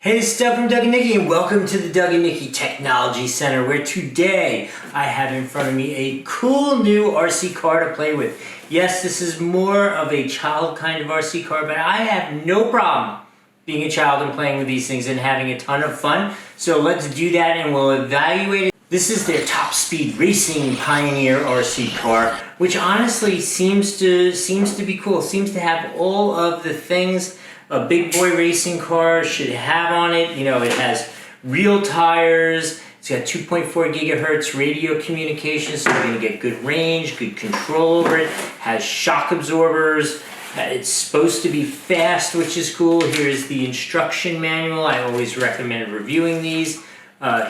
Hey, this is Doug from Doug and Nikki, and welcome to the Doug and Nikki Technology Center, where today I have in front of me a cool new RC car to play with. Yes, this is more of a child kind of RC car, but I have no problem being a child and playing with these things and having a ton of fun. So let's do that and we'll evaluate it. This is their top speed racing Pioneer RC car, which honestly seems to be cool. Seems to have all of the things a big boy racing car should have on it. You know, it has real tires, it's got 2.4 gigahertz radio communication, so you're gonna get good range, good control over it. Has shock absorbers. It's supposed to be fast, which is cool. Here's the instruction manual. I always recommend reviewing these.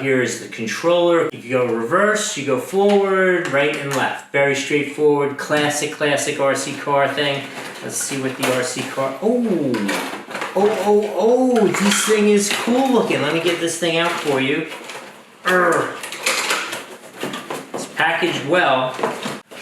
Here's the controller. You go reverse, you go forward, right and left. Very straightforward, classic RC car thing. Let's see what the RC car, this thing is cool looking. Let me get this thing out for you. It's packaged well.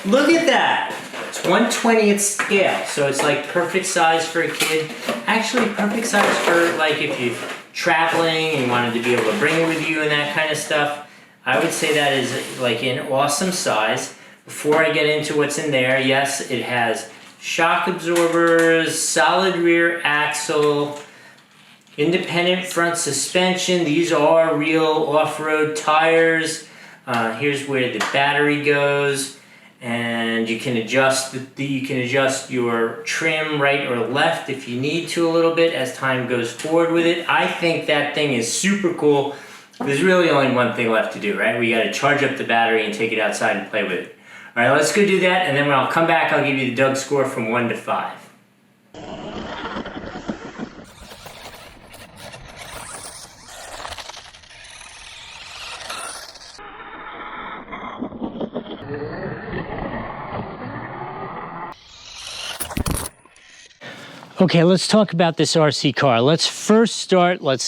Look at that. It's 1/20th scale, so it's like perfect size for a kid. Actually, perfect size for like if you're traveling and you wanted to be able to bring it with you and that kind of stuff. I would say that is like an awesome size. Before I get into what's in there, yes, it has shock absorbers, solid rear axle, independent front suspension. These are real off-road tires. Here's where the battery goes, and you can adjust your trim right or left if you need to a little bit as time goes forward with it. I think that thing is super cool. There's really only one thing left to do, right? We got to charge up the battery and take it outside and play with it. All right, let's go do that, and then when I'll come back, I'll give you the Doug score from 1 to 5. Okay, let's talk about this RC car. Let's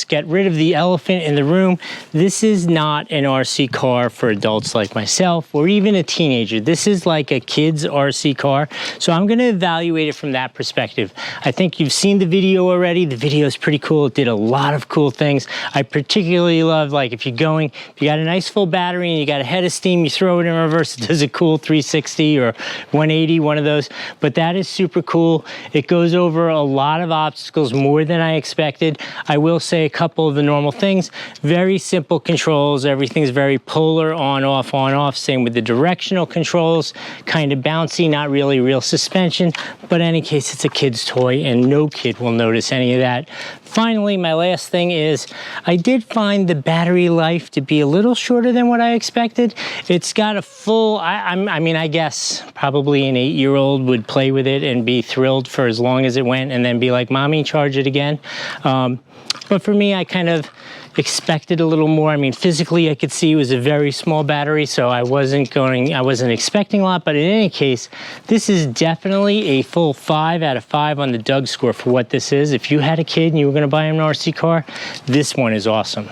get rid of the elephant in the room. This is not an RC car for adults like myself or even a teenager. This is like a kid's RC car. So I'm gonna evaluate it from that perspective. I think you've seen the video already. The video is pretty cool. It did a lot of cool things. I particularly love, like, if you got a nice full battery and you got a head of steam, you throw it in reverse, it does a cool 360 or 180, one of those. But that is super cool. It goes over a lot of obstacles, more than I expected. I will say a couple of the normal things. Very simple controls. Everything's very polar, on, off. Same with the directional controls. Kind of bouncy, not really real suspension. But in any case, it's a kid's toy and no kid will notice any of that. Finally, my last thing is, I did find the battery life to be a little shorter than what I expected. It's got a full, I mean, I guess probably an 8-year-old would play with it and be thrilled for as long as it went and then be like, Mommy, charge it again. But for me, I kind of expected a little more. I mean, physically, I could see it was a very small battery, so I wasn't expecting a lot, but in any case, this is definitely a full 5 out of 5 on the Doug score for what this is. If you had a kid and you were gonna buy him an RC car, this one is awesome.